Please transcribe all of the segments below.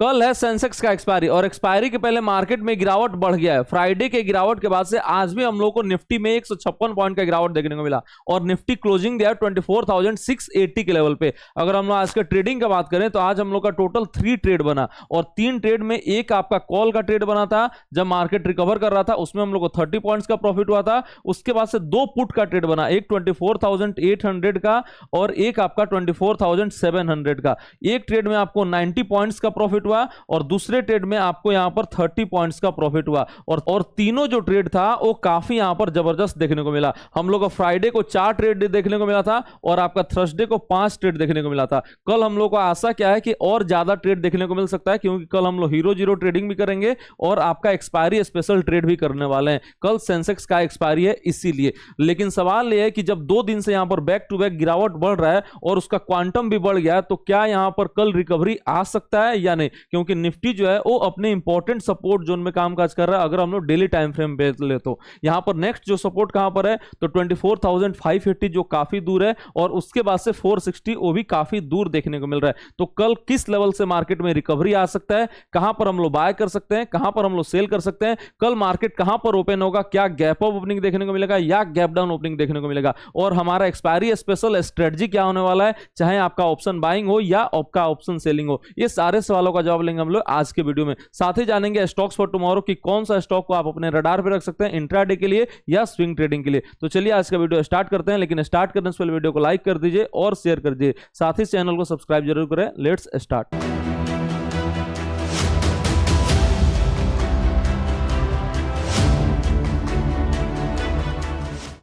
कल है सेंसेक्स का एक्सपायरी और एक्सपायरी के पहले मार्केट में गिरावट बढ़ गया है। फ्राइडे के गिरावट के बाद से आज भी हम लोग को निफ्टी में 156 पॉइंट का गिरावट देखने को मिला और निफ्टी क्लोजिंग दिया 24,680 के लेवल पे। अगर हम लोग आज के ट्रेडिंग की बात करें तो आज हम लोग का टोटल 3 ट्रेड बना और 3 ट्रेड में एक आपका कॉल का ट्रेड बना था जब मार्केट रिकवर कर रहा था, उसमें हम लोग को 30 पॉइंट्स का प्रॉफिट हुआ था। उसके बाद से 2 पुट का ट्रेड बना, एक 24,800 का और एक आपका 24,700 का। एक ट्रेड में आपको 90 पॉइंट्स का प्रॉफिट हुआ और दूसरे ट्रेड में आपको यहां पर 30 पॉइंट्स का प्रॉफिट हुआ और तीनों जो ट्रेड था वो काफी यहां पर जबरदस्त देखने को मिला। हम लोग को फ्राइडे को 4 ट्रेड देखने को मिला था और आपका थर्सडे को 5 ट्रेड देखने को मिला था। कल हम लोग को आशा क्या है कि और ज्यादा ट्रेड देखने को मिल सकता है, क्योंकि कल हम लोग हीरो जीरो ट्रेडिंग भी करेंगे और आपका एक्सपायरी स्पेशल ट्रेड भी करने वाले हैं। कल सेंसेक्स का एक्सपायरी है इसीलिए। लेकिन सवाल यह है कि जब 2 दिन से यहां पर बैक टू बैक गिरावट बढ़ रहा है और उसका क्वांटम भी बढ़ गया है, तो क्या यहां पर कल रिकवरी आ सकता है या नहीं? क्योंकि निफ्टी जो है वो अपने इंपॉर्टेंट सपोर्ट जोन में कामकाज कर रहा है। अगर हम लोग डेली टाइम फ्रेम पे ले तो यहां पर नेक्स्ट जो सपोर्ट कहां पर है तो 24,580 जो काफी दूर है और उसके बाद से 460 वो भी काफी दूर देखने को मिल रहा है। तो कल किस लेवल से मार्केट में रिकवरी आ सकता है, कहां पर हम लोग बाय कर सकते हैं, कहां पर हम लोग सेल कर सकते हैं, कल मार्केट कहां पर ओपन होगा, क्या गैप अप ओपनिंग देखने को मिलेगा या गैप डाउन ओपनिंग देखने को मिलेगा, और हमारा एक्सपायरी स्पेशल स्ट्रेटजी क्या होने वाला है, चाहे आपका ऑप्शन बाइंग हो या आपका ऑप्शन सेलिंग हो। ये सारे सवालों का जवाब लेंगे हम लोग आज के वीडियो में। साथ ही जानेंगे स्टॉक्स फॉर टुमारो कि कौन सा स्टॉक को आप अपने रडार पे रख सकते हैं इंट्राडे के लिए या स्विंग ट्रेडिंग के लिए। तो चलिए आज का वीडियो स्टार्ट करते हैं, लेकिन स्टार्ट करने से पहले वीडियो को लाइक कर दीजिए और शेयर कर दीजिए, साथ ही चैनल को सब्सक्राइब जरूर करें। Let's start.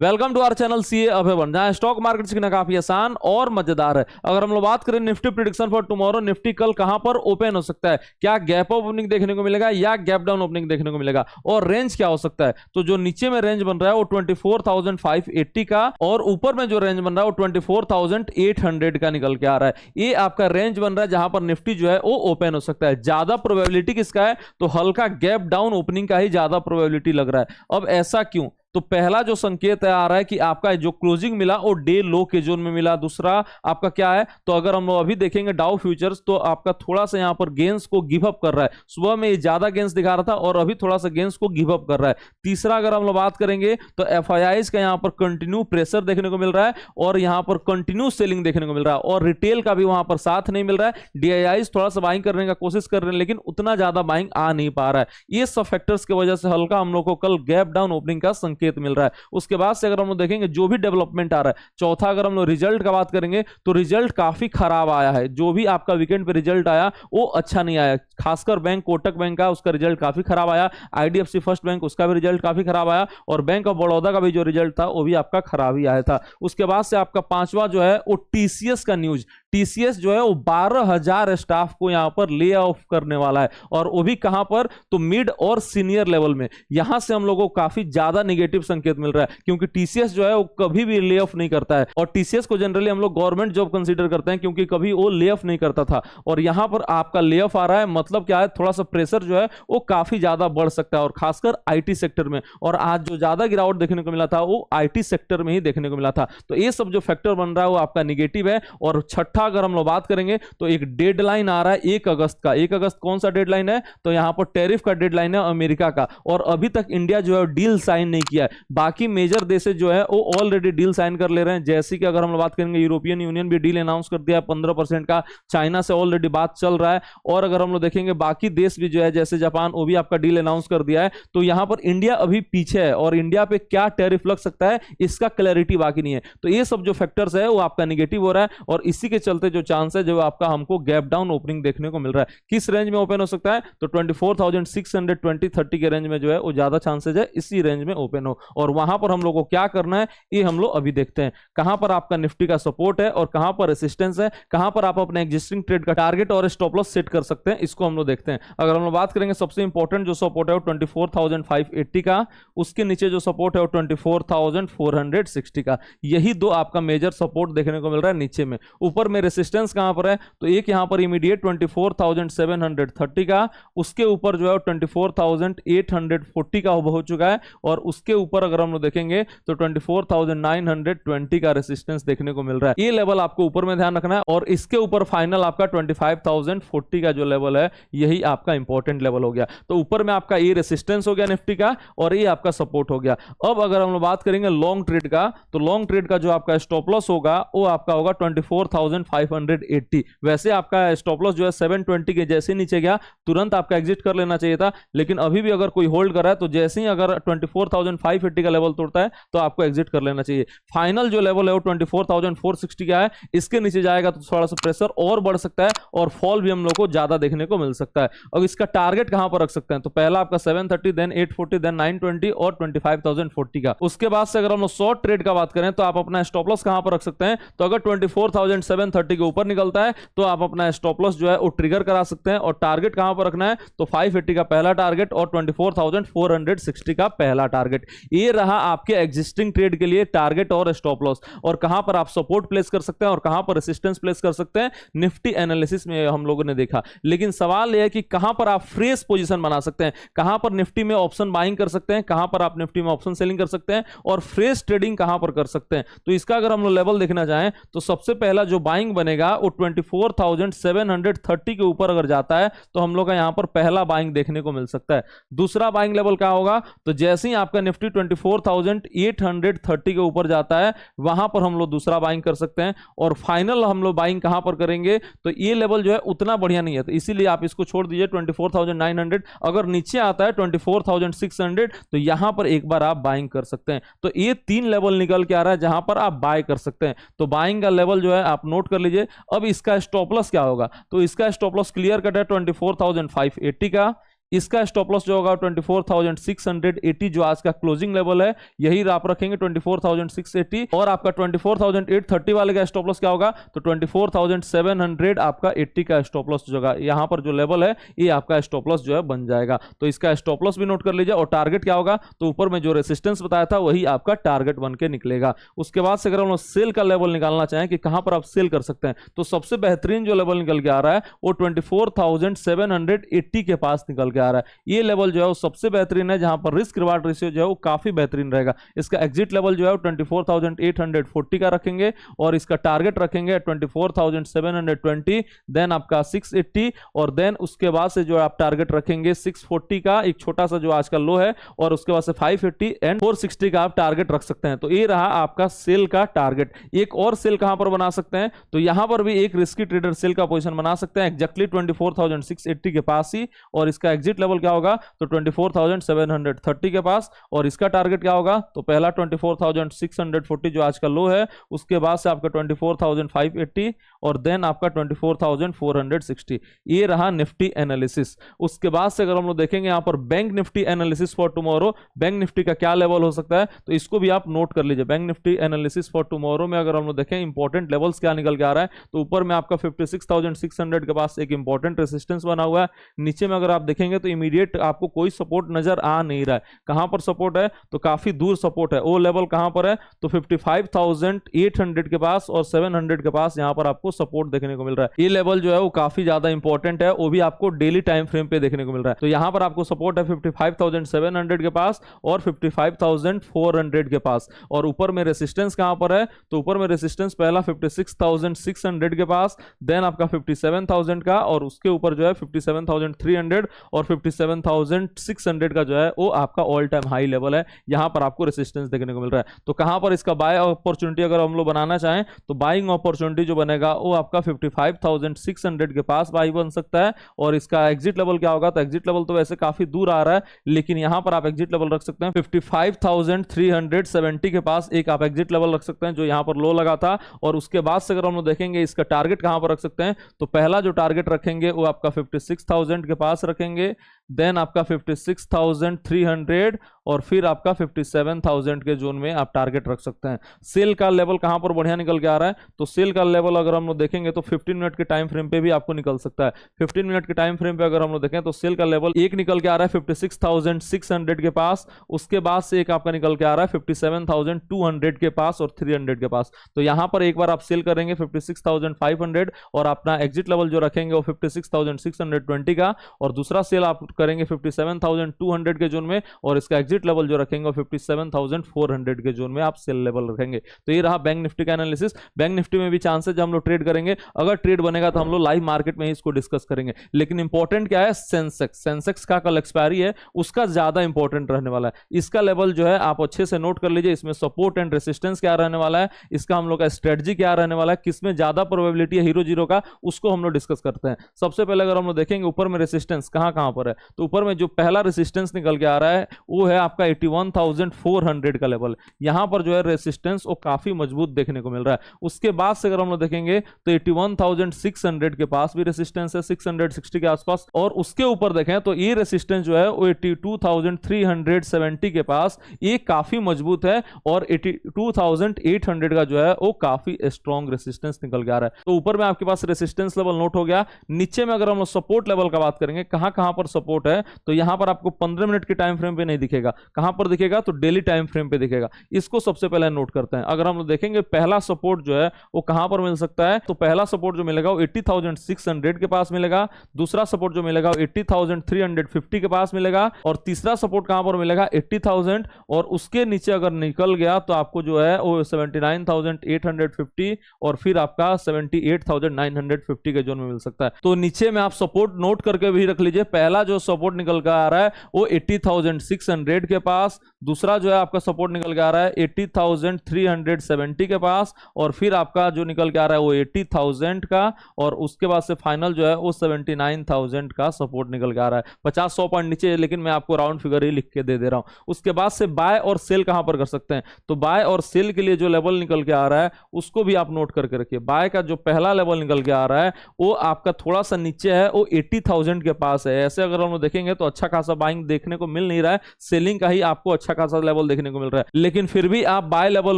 Welcome to our channel CA Abhay, जहां स्टॉक मार्केट सीखना काफी आसान और मजेदार है। अगर हम लोग बात करें Nifty prediction for tomorrow, Nifty कल कहां पर ओपन हो सकता है, क्या गैप अप ओपनिंग देखने को मिलेगा या गैप डाउन ओपनिंग देखने को मिलेगा, और रेंज क्या हो सकता है। तो जो नीचे में रेंज बन रहा है वो 24,580 का और ऊपर में जो रेंज बन रहा है वो 24,800 का निकल के आ रहा है। ये आपका रेंज बन रहा है जहां पर निफ्टी जो है वो ओपन हो सकता है। ज्यादा प्रोबेबिलिटी किसका है तो हल्का गैप डाउन ओपनिंग का ही ज्यादा प्रोबेबिलिटी लग रहा है। अब ऐसा क्यों? तो पहला जो संकेत है आ रहा है कि आपका जो क्लोजिंग मिला वो डे लो के जोन में मिला। दूसरा आपका क्या है तो अगर हम लोग अभी देखेंगे डाउ फ्यूचर्स तो आपका थोड़ा सा यहां पर गेंस को गिव अप कर रहा है। सुबह में ये ज्यादा गेंस दिखा रहा था और अभी थोड़ा सा गेंस को गिव अप कर रहा है। तीसरा अगर हम लोग बात करेंगे तो एफआईआईज का यहां पर कंटिन्यू प्रेशर देखने को मिल रहा है और यहां पर कंटिन्यू सेलिंग देखने को मिल रहा है और रिटेल का भी वहां पर साथ नहीं मिल रहा है। डीआईआईज थोड़ा सा बाइंग करने का कोशिश कर रहे हैं लेकिन उतना ज्यादा बाइंग आ नहीं पा रहा है। ये सब फैक्टर्स की वजह से हल्का हम लोग को कल गैप डाउन ओपनिंग का संकेत मिल रहा है। उसके बाद से अगर हम लोग देखेंगे जो भी डेवलपमेंट आ रहा है, चौथा अगर हम लोग रिजल्ट का बात करेंगे तो रिजल्ट काफी खराब आया है। जो भी आपका वीकेंड पे रिजल्ट आया वो अच्छा नहीं आया, खासकर बैंक कोटक बैंक का उसका रिजल्ट काफी खराब आया, आईडीएफसी फर्स्ट बैंक उसका भी रिजल्ट काफी खराब आया और बैंक ऑफ बड़ौदा का भी जो रिजल्ट था वो भी आपका खराब ही आया था। उसके बाद से आपका पांचवा जो है वो टीसीएस का न्यूज। टीसीएस जो है वो 12,000 स्टाफ को यहां पर ले ऑफ करने वाला है और वो भी कहां पर तो मिड और सीनियर लेवल में। यहां से हम लोगों को काफी ज्यादा नेगेटिव संकेत मिल रहा है क्योंकि टीसीएस जो है वो कभी भी ले ऑफ नहीं करता है और टीसीएस को जनरली हम लोग गवर्नमेंट जॉब कंसीडर करते हैं क्योंकि कभी वो ले ऑफ नहीं करता था और यहां पर आपका ले ऑफ आ रहा है। मतलब क्या है, थोड़ा सा प्रेशर जो है वो काफी ज्यादा बढ़ सकता है और खासकर आईटी सेक्टर में। और आज जो ज्यादा गिरावट देखने को मिला था वो आईटी सेक्टर में ही देखने को मिला था। तो ये सब जो फैक्टर बन रहा है वो आपका निगेटिव है। और छठा अगर हम लोग बात करेंगे तो एक डेडलाइन आ रहा है 1 अगस्त का। 1 अगस्त कौन सा डेडलाइन है तो यहां पर टैरिफ का डेडलाइन है अमेरिका का और अभी तक इंडिया जो है डील साइन नहीं किया है। बाकी मेजर देश जो है वो ऑलरेडी डील साइन कर ले रहे हैं। जैसे कि अगर हम बात करेंगे यूरोपियन यूनियन भी डील अनाउंस कर दिया है 15% का, चाइना से ऑलरेडी बात चल रहा है और अगर हम लोग देखेंगे बाकी देश भी जो है जैसे जापान वो भी आपका डील अनाउंस कर दिया है। तो यहां पर इंडिया अभी पीछे है और इंडिया पे क्या टैरिफ लग सकता है इसका क्लैरिटी बाकी नहीं है। तो ये सब जो फैक्टर्स है वो आपका निगेटिव हो रहा है और इसी के चलते जो चांस है जो आपका हमको गैप डाउन ओपनिंग देखने को मिल रहा है। किस रेंज में ओपन हो सकता है तो 24,620-30 के रेंज में जो है वो ज्यादा चांसेज है इसी रेंज में ओपन हो। और वहां पर हम लोग को क्या करना है ये हम लोग अभी देखते हैं। कहां पर आपका निफ्टी का सपोर्ट है और कहां पर रेसिस्टेंस है, कहां पर आप अपने एग्जिस्टिंग ट्रेड का टारगेट और स्टॉप लॉस सेट कर सकते हैं, इसको हम लोग देखते हैं। अगर हम लोग बात करेंगे सबसे इंपॉर्टेंट जो सपोर्ट है वो 24,580 का, उसके नीचे जो सपोर्ट है वो 24,460 का। यही दो आपका मेजर सपोर्ट देखने को मिल रहा है नीचे में। ऊपर में रेसिस्टेंस कहां पर है, तो एक यहां पर इमीडिएट 24,730 का, उसके ऊपर जो है 24,840 का हो चुका है, और उसके ऊपर अगर हम लोग देखेंगे तो 24,920 का रेसिस्टेंस देखने को मिल रहा है। ये लेवल आपको ऊपर में ध्यान रखना है, और इसके ऊपर फाइनल आपका 25,040 का जो लेवल है, यही आपका इंपॉर्टेंट लेवल हो गया। तो ऊपर में आपका ये रेसिस्टेंस हो गया निफ्टी का, और ये आपका सपोर्ट हो गया। अब अगर हम लोग बात करेंगे लॉन्ग ट्रेड का, तो लॉन्ग ट्रेड का जो आपका स्टॉप लॉस होगा वो आपका होगा 24,580। वैसे आपका स्टॉप लॉस जो है 720 के जैसे नीचे गया तुरंत आपका एग्जिट कर लेना चाहिए था, लेकिन अभी भी अगर कोई होल्ड कर रहा है तो जैसे ही अगर 24,580 का लेवल तोड़ता है तो आपको एग्जिट कर लेना चाहिए। फाइनल जो लेवल है वो 24,460 का है, इसके नीचे जाएगा तो थोड़ा सा प्रेशर और बढ़ सकता है, और फॉल भी हम लोग को ज्यादा देखने को मिल सकता है। और इसका टारगेट कहां पर रख सकते हैं, तो पहला आपका 730, देन 840, देन 920 और 25,040 का। उसके बाद से अगर हम लोग शॉर्ट ट्रेड का बात करें तो आप अपना स्टॉप लॉस कहां पर रख सकते हैं, तो अगर 24,730 के ऊपर निकलता है तो आप अपना स्टॉप लॉस जो है वो ट्रिगर करा सकते हैं, और टारगेट कहां पर रखना है, तो 580 का पहला टारगेट और 24,460 का पहला टारगेट। ये रहा आपके एग्जिस्टिंग ट्रेड के लिए टारगेट और स्टॉप लॉस, और कहां पर आप सपोर्ट प्लेस कर सकते हैं और कहां पर रेसिस्टेंस प्लेस कर सकते हैं, निफ्टी एनालिसिस में हम लोगों ने देखा। लेकिन सवाल यह है कि कहां पर आप फ्रेश पोजीशन बना सकते हैं, कहां पर निफ्टी में ऑप्शन बाइंग कर सकते हैं, कहां पर आप निफ्टी में ऑप्शन सेलिंग कर सकते हैं, और फ्रेश ट्रेडिंग कहां पर कर सकते हैं। तो इसका अगर हम लोग लेवल देखना चाहें तो सबसे पहला जो बाइंग बनेगा वो 24,730 के ऊपर अगर जाता है तो हम लोग का यहां पर पहला बाइंग देखने को मिल सकता है। दूसरा बाइंग लेवल क्या होगा, तो जैसे ही आपका निफ्टी 24,830 के ऊपर जाता है वहां पर हम लोग दूसरा बाइंग कर सकते हैं, और फाइनल हम लोग बाइंग कहां पर करेंगे, तो ये लेवल जो है उतना बढ़िया नहीं है, तो इसीलिए आप इसको छोड़ दीजिए 24,900। अगर नीचे आता है 24,600 तो यहां पर एक बार आप बाइंग कर सकते हैं। तो ये 3 लेवल निकल के आ रहा है जहां पर आप बाय कर सकते हैं। तो बाइंग का लेवल जो है आप नोट कर लीजिए। अब इसका स्टॉप लॉस क्या होगा, तो इसका स्टॉप लॉस क्लियर कट है 24,580 का। इसका स्टॉप लॉस जो होगा 24,680, जो आज का क्लोजिंग लेवल है यही आप रखेंगे 24,680, और आपका 24,830 वाले का स्टॉप लॉस क्या होगा, तो 24,700 आपका 80 का स्टॉप लॉस जो होगा, यहां पर जो लेवल है ये आपका स्टॉप लॉस जो है बन जाएगा। तो इसका स्टॉप लॉस भी नोट कर लीजिए, और टारगेट क्या होगा, तो ऊपर में जो रेसिस्टेंस बताया था वही आपका टारगेट बन के निकलेगा। उसके बाद से अगर हम लोग सेल का लेवल निकालना चाहें कि कहां पर आप सेल कर सकते हैं, तो सबसे बेहतरीन जो लेवल निकल के आ रहा है वो 24,780 के पास निकल आ रहा है। ये लेवल जो है वो सबसे बेहतरीन है, जहां पर रिस्क रिवार्ड रेशियो जो है वो काफी बेहतरीन रहेगा। इसका एग्जिट लेवल जो है 24,840 का रखेंगे, और इसका टारगेट रखेंगे 24,720, देन आपका 680, और देन उसके बाद से जो आप टारगेट रखेंगे 640 का, एक छोटा सा जो आज का लो है, और उसके बाद से 580 एंड 460 का आप टारगेट रख सकते हैं। तो ये रहा आपका सेल का टारगेट। एक और सेल कहां पर बना सकते हैं, तो यहां पर भी एक रिस्की ट्रेडर सेल का पोजीशन बना सकते हैं एग्जैक्टली 24,680 के पास ही, और इसका एग्जिट लेवल क्या होगा, तो 24,730 के पास, और इसका टारगेट क्या होगा, तो पहला 24,640 जो आज का लो है, उसके बाद से आपका 24,580, और देन आपका 24,460। ये रहा निफ्टी एनालिसिस। उसके बाद से अगर हम लोग देखेंगे यहां पर bank Nifty analysis for tomorrow, bank Nifty का क्या लेवल हो सकता है, तो इसको भी आप नोट कर लीजिए। Bank Nifty analysis for tomorrow में अगर हम लोग देखें इंपॉर्टेंट लेवल्स क्या निकल के आ रहा है, तो ऊपर में आपका 56,600 के पास एक इंपॉर्टेंट रेसिस्टेंस बना हुआ है। नीचे में अगर आप देखेंगे तो इमीडिएट आपको कोई सपोर्ट नजर आ नहीं रहा है। कहां पर सपोर्ट है, तो काफी दूर सपोर्ट है। वो लेवल कहां पर है, तो 55,800 के पास और 700 के पास यहां पर आपको सपोर्ट देखने को मिल रहा है। ये लेवल जो है वो काफी ज्यादा इंपॉर्टेंट है, वो भी आपको डेली टाइम फ्रेम पे देखने को मिल रहा है। तो यहां पर आपको सपोर्ट है 55,700 के पास और 55,400 के पास, और ऊपर में रेसिस्टेंस कहां पर है, तो ऊपर में रेसिस्टेंस पहला 56,600 के पास, देन आपका 57,000 का, और उसके ऊपर जो है 57,300 और 57,600 का जो है वो आपका ऑल टाइम हाई लेवल है। यहां पर आपको रेसिस्टेंस देखने को मिल रहा है। तो कहां पर इसका बाय अपॉर्चुनिटी अगर हम लोग बनाना चाहें, तो बाइंग अपॉर्चुनिटी जो बनेगा वो आपका 55,600 के पास बाई बन सकता है। और इसका एग्जिट लेवल क्या होगा, तो एग्जिट लेवल तो वैसे काफी दूर आ रहा है, लेकिन यहां पर आप एग्जिट लेवल रख सकते हैं 55,370 के पास एक आप एग्जिट लेवल रख सकते हैं, जो यहां पर लो लगा था। और उसके बाद से अगर हम लोग देखेंगे इसका टारगेट कहां पर रख सकते हैं, तो पहला जो टारगेट रखेंगे वो आपका 56,000 के पास रखेंगे, देन आपका 56,300 और फिर आपका 57,000 के जोन में आप टारगेट रख सकते हैं। सेल का लेवल कहां पर बढ़िया निकल के आ रहा है, तो सेल का लेवल अगर हम लोग देखेंगे तो 15 मिनट के टाइम फ्रेम पे भी आपको निकल सकता है। 15 मिनट के टाइम फ्रेम पे अगर हम लोग देखें तो सेल का लेवल एक निकल के आ रहा है 56,600 के पास, उसके बाद से एक आपका निकल के आ रहा है 57,200 के पास और 300 के पास। तो यहां पर एक बार आप सेल करेंगे 56,500 और अपना एग्जिट लेवल जो रखेंगे वो 56,620 का, और दूसरा सेल आप करेंगे 57,200 के जोन में और इसका एग्जिट लेवल जो रखेंगे 57,400 के जोन में आप सेल लेवल रखेंगे। तो ये रहा बैंक निफ्टी का एनालिसिस। बैंक निफ्टी में भी चांसेस हम लोग ट्रेड करेंगे, अगर ट्रेड बनेगा तो हम लोग लाइव मार्केट में ही इसको डिस्कस करेंगे। लेकिन इंपॉर्टेंट क्या है, सेंसेक्स का कल एक्सपायरी है, उसका ज्यादा इंपॉर्टेंट रहने वाला है। इसका लेवल जो है आप अच्छे से नोट कर लीजिए, इसमें सपोर्ट एंड रेसिस्टेंस क्या रहने वाला है, इसका हम लोग का स्ट्रेटजी क्या रहने वाला है, किसमें ज्यादा प्रोबेबिलिटी है हीरो जीरो का, उसको हम लोग डिस्कस करते हैं। सबसे पहले अगर हम लोग देखेंगे ऊपर में रेसिस्टेंस कहां पर है, तो ऊपर में जो पहला रेसिस्टेंस निकल के आ रहा है वो है आपका 81,400 का लेवल। यहां पर जो है रेसिस्टेंस वो काफी मजबूत देखने को मिल रहा है। उसके बाद से अगर हम लोग देखेंगे तो 81,600 के पास भी रेसिस्टेंस है, 660 के आसपास, और उसके ऊपर देखें तो ये रेसिस्टेंस जो है वो 82,370 के पास, ये काफी मजबूत है, और 82,800 का जो है वो काफी स्ट्रॉन्ग रेसिस्टेंस निकल के आ रहा है। तो ऊपर में आपके पास रेसिस्टेंस लेवल नोट हो गया। नीचे में अगर हम सपोर्ट लेवल का बात करेंगे कहां पर सपोर्ट है, तो यहां पर आपको 15 मिनट के टाइम फ्रेम पे नहीं दिखेगा, कहां पर दिखेगा तो डेली टाइम फ्रेम पे दिखेगा। इसको सबसे पहले नोट करते हैं। अगर हम देखेंगे पहला सपोर्ट जो है वो कहां पर मिल सकता है, तो पहला सपोर्ट जो मिलेगा वो 80,600 के पास मिलेगा, दूसरा सपोर्ट जो मिलेगा वो 80,350 के पास मिलेगा, और तीसरा सपोर्ट कहां पर मिलेगा 80,000, और उसके नीचे अगर निकल गया तो आपको जो है वो 79,850 और फिर आपका 78,950 के जोन में मिल सकता है। तो नीचे में आप सपोर्ट नोट करके भी रख लीजिए। पहला जो सपोर्ट निकल के आ रहा है वो 80,600 के पास, दूसरा जो है आपका सपोर्ट निकल के आ रहा है 80,370 के पास, और फिर आपका जो निकल के आ रहा है वो 80,000 का, और उसके बाद से फाइनल जो है वो 79,000 का सपोर्ट निकल के आ रहा है। 50-100 पॉइंट नीचे, लेकिन मैं आपको राउंड फिगर ही लिख के दे दे रहा हूं। उसके बाद से बाय और सेल कहां पर कर सकते हैं, तो बाय और सेल के लिए जो लेवल निकल के आ रहा है उसको भी आप नोट करके रखिए। बाय का जो पहला लेवल निकल के आ रहा है वो आपका थोड़ा सा नीचे है, वो 80,000 के पास है। ऐसे अगर हम देखेंगे तो अच्छा खासा बाइंग देखने को मिल नहीं रहा है, सेलिंग का ही आपको अच्छा खासा लेवल देखने को मिल रहा है। लेकिन फिर भी आप बाय लेवल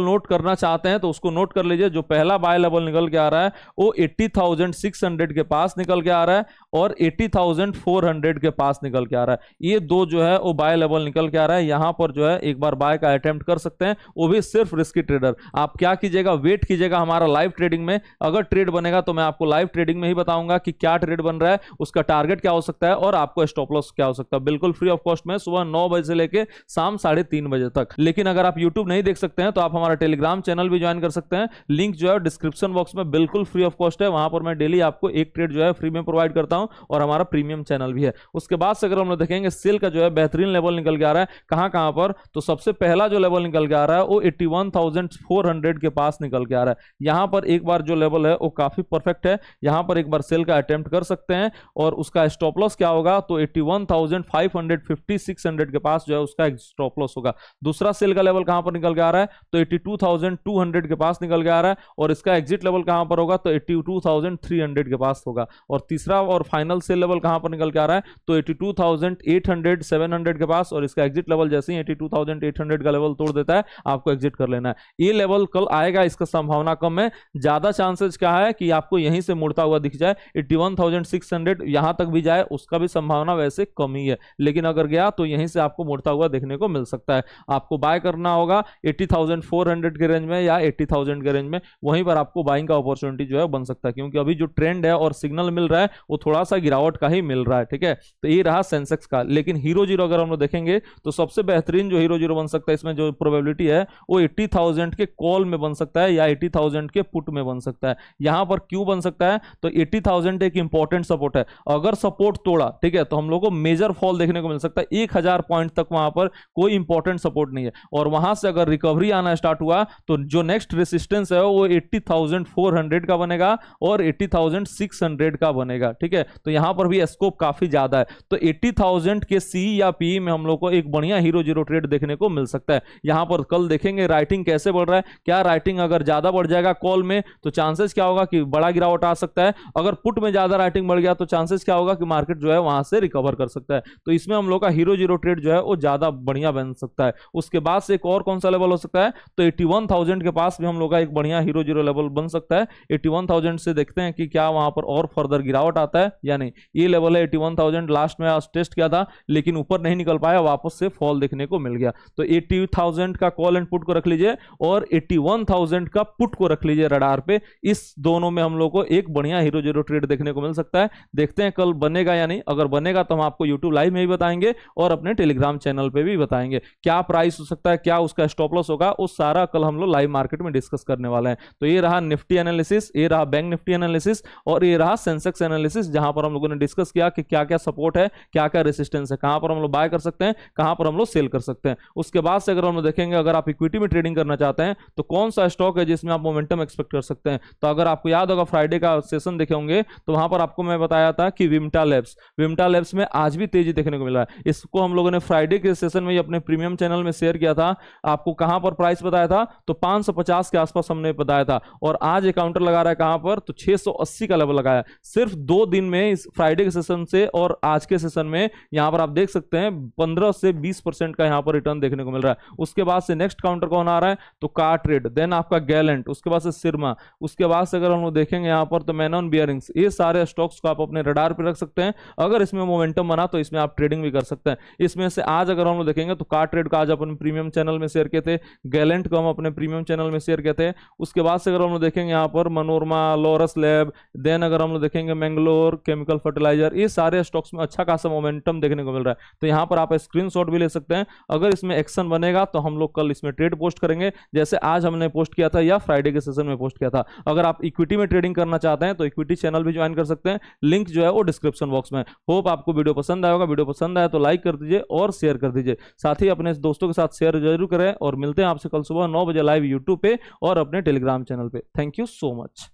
नोट करना चाहते हैं तो उसको नोट कर लीजिए। जो पहला बाय लेवल निकल के आ रहा है वो 80,600 के पास निकल के आ रहा है, और 80,400 के पास निकल के आ रहा है। ये दो जो है वो बाय लेवल निकल के आ रहा है। यहां पर जो है एक बार बाय का अटेम्प्ट कर सकते हैं, वो भी सिर्फ रिस्की ट्रेडर। आप क्या कीजिएगा, वेट कीजिएगा हमारा लाइव ट्रेडिंग में। अगर ट्रेड बनेगा तो मैं आपको लाइव ट्रेडिंग में ही बताऊंगा कि क्या ट्रेड बन रहा है, उसका टारगेट क्या हो सकता है और आपको स्टॉप लॉस क्या हो सकता है, बिल्कुल फ्री ऑफ कॉस्ट में, सुबह 9 बजे से लेके शाम 3:30 बजे तक। लेकिन अगर आप यूट्यूब नहीं देख सकते हैं तो आप हमारा टेलीग्राम चैनल भी ज्वाइन कर सकते हैं। लिंक जो है डिस्क्रिप्शन बॉक्स में बिल्कुल फ्री ऑफ कॉस्ट है, वहां पर मैं डेली आपको एक ट्रेड जो है फ्री में प्रोवाइड करता हूं, और हमारा प्रीमियम चैनल भी है। उसके बाद से अगर हम लोग देखेंगे सेल का जो है बेहतरीन लेवल निकल के आ रहा है। कहां पर, तो सबसे पहला जो लेवल निकल के आ रहा है वो 81,400 के पास निकल के आ रहा है। यहां पर एक बार जो लेवल है वो काफी परफेक्ट है, यहां पर एक बार सेल का अटेम्प्ट कर सकते हैं, और उसका स्टॉप लॉस क्या होगा, तो 81,550 600 के पास जो है उसका स्टॉप लॉस होगा। दूसरा सेल का लेवल कहां पर निकल के आ रहा है, तो 82,200 के पास निकल के आ रहा है, और इसका एग्जिट लेवल कहां पर होगा, तो 82,300 के पास होगा। और तीसरा और फाइनल सेल लेवल कहां पर निकल के आ रहा है, तो 82,800 700 के पास, और इसका एग्जिट लेवल जैसे ही 82,800 का लेवल तोड़ देता है आपको एग्जिट कर लेना है। ये लेवल कल आएगा, इसका संभावना कम है, ज्यादा चांसेस क्या है कि आपको यहीं से मुड़ता हुआ दिख जाए, 81,600 यहां तक भी जाए, उसका भी संभावना वैसे कम ही है, लेकिन अगर गया तो यहीं से आपको मुड़ता हुआ देखने को मिल सकता है। आपको बाय करना होगा 80,400 के रेंज में या 80,000 के रेंज में, वहीं पर आपको बाइंग का अपॉर्चुनिटी जो है बन सकता है, क्योंकि अभी जो ट्रेंड है और सिग्नल मिल रहा है वो थोड़ा सा गिरावट का ही मिल रहा है। ठीक है, तो ये रहा सेंसेक्स का। लेकिन हीरो जीरो अगर हम लोग देखेंगे तो सबसे बेहतरीन जो हीरो जीरो बन सकता है, इसमें जो प्रोबेबिलिटी है वो 80,000 के कॉल में बन सकता है या 80,000 के पुट में बन सकता है। यहां पर क्यों बन सकता है, तो 80,000 एक इंपॉर्टेंट सपोर्ट है, अगर सपोर्ट तोड़ा, ठीक है, तो हम लोग को मेजर फॉल देखने को मिल सकता है। 1,000 पॉइंट तक वहां पर कोई इंपॉर्टेंट सपोर्ट नहीं है, और वहां से अगर रिकवरी आना स्टार्ट हुआ तो जो नेक्स्ट रेसिस्टेंस है वो 80,400 का बनेगा और 80,600 का बनेगा। ठीक है, तो यहां पर भी स्कोप काफी ज्यादा है। तो 80,000 के सी या पी में हम लोग को एक बढ़िया हीरो जीरो ट्रेड देखने को मिल सकता है। यहां पर कल देखेंगे राइटिंग कैसे बढ़ रहा है, क्या राइटिंग अगर ज्यादा बढ़ जाएगा कॉल में तो चांसेस क्या होगा कि बड़ा गिरावट आ सकता है, अगर पुट में ज्यादा राइटिंग बढ़ गया तो चांसेस क्या होगा कि मार्केट जो है वहां से रिकवर कर सकता है। तो इसमें हम लोग का हीरो जीरो ट्रेड जो है वो ज्यादा बढ़िया बन सकता है। उसके बाद से एक और कौन सा लेवल हो सकता है, तो 81,000 के पास भी हम लोग का एक बढ़िया हीरो जीरो लेवल बन सकता है। 81,000 से देखते हैं कि क्या वहां पर और फर्दर गिरावट आता है या नहीं। ये लेवल है 81,000, लास्ट में आज टेस्ट किया था लेकिन ऊपर नहीं निकल पाया, वापस से फॉल देखने को मिल गया। तो 80,000 का कॉल एंड पुट को रख लीजिए और 81,000 का पुट को रख लीजिए रडार पे। इस दोनों में हम लोग को एक बढ़िया हीरो जीरो ट्रेड देखने को मिल सकता है। देखते हैं कल बनेगा या नहीं, अगर बनेगा तो हम आपको यूट्यूब लाइव में भी बताएंगे और अपने टेलीग्राम चैनल पे भी बताएंगे। क्या प्राइस हो सकता है, क्या उसका स्टॉप लॉस होगा, उस सारा कल हम लोग लाइव मार्केट में डिस्कस करने वाले हैं। तो ये रहा निफ्टी एनालिसिस, ये रहा बैंक निफ्टी एनालिसिस और ये रहा सेंसेक्स एनालिसिस, जहां पर हम लोगों ने डिस्कस किया कि क्या क्या सपोर्ट है, क्या क्या रेसिस्टेंस है, कहां पर हम लोग बाय कर सकते हैं, कहां पर हम लोग सेल कर सकते हैं। उसके बाद से अगर हम लोग देखेंगे अगर आप इक्विटी में ट्रेडिंग करना चाहते हैं तो कौन सा स्टॉक है जिसमें आप मोमेंटम एक्सपेक्ट कर सकते हैं। तो अगर आपको याद होगा फ्राइडे का सेशन देखे होंगे तो वहां पर आपको मैं बताया था कि विम्टा लैब्स में आज भी तेजी देखने को मिला है। इसको हम लोगों ने फ्राइडे के सेशन में अपने प्रीमियम चैनल में शेयर किया था। आपको कहां पर प्राइस बताया था, तो 550 के आसपास हमने बताया था, और आज एक काउंटर लगा रहा है कहां पर, तो 680 का लेवल लगाया सिर्फ 2 दिन में। इस फ्राइडे के सेशन से और आज के सेशन में यहां पर आप देख सकते हैं 15 से 20% का यहां पर रिटर्न देखने को मिल रहा है। उसके बाद से नेक्स्ट काउंटर कौन आ रहा है, तो कार ट्रेड, देन आपका गैलेंट, उसके बाद से सिरमा, उसके बाद से अगर हम लोग देखेंगे यहां पर तो मैनन बियरिंग्स। ये सारे स्टॉक्स को आप अपने रडार पर रख सकते हैं। अगर इसमें मोमेंटम बना तो इसमें आप ट्रेडिंग भी कर सकते हैं। इसमें से आज अगर हम लोग देखेंगे तो कार ट्रेड का आज अपने प्रीमियम चैनल में शेयर किए थे, गैलेंट को हम अपने प्रीमियम चैनल में शेयर किए थे। उसके बाद से अगर हम लोग देखेंगे यहाँ पर मनोरमा, लॉरस लैब, देन अगर हम लोग देखेंगे मैंगलोर केमिकल फर्टिलाइजर, ये सारे स्टॉक्स में अच्छा खासा मोमेंटम देखने को मिल रहा है। तो यहाँ पर आप स्क्रीनशॉट भी ले सकते हैं। अगर इसमें एक्शन बनेगा तो हम लोग कल इसमें ट्रेड पोस्ट करेंगे, जैसे आज हमने पोस्ट किया था या फ्राइडे के सेशन में पोस्ट किया था। अगर आप इक्विटी में ट्रेडिंग करना चाहते हैं तो इक्विटी चैनल भी ज्वाइन कर सकते हैं, लिंक जो है वो डिस्क्रिप्शन बॉक्स में। होप आपको वीडियो पसंद आएगा, वीडियो पसंद आया तो लाइक कर दीजिए और शेयर कर दीजिए, साथ ही अपने दोस्तों के साथ शेयर जरूर करें। और मिलते हैं आपसे कल सुबह 9 बजे लाइव यूट्यूब पे और अपने टेलीग्राम चैनल पे। Thank you so much.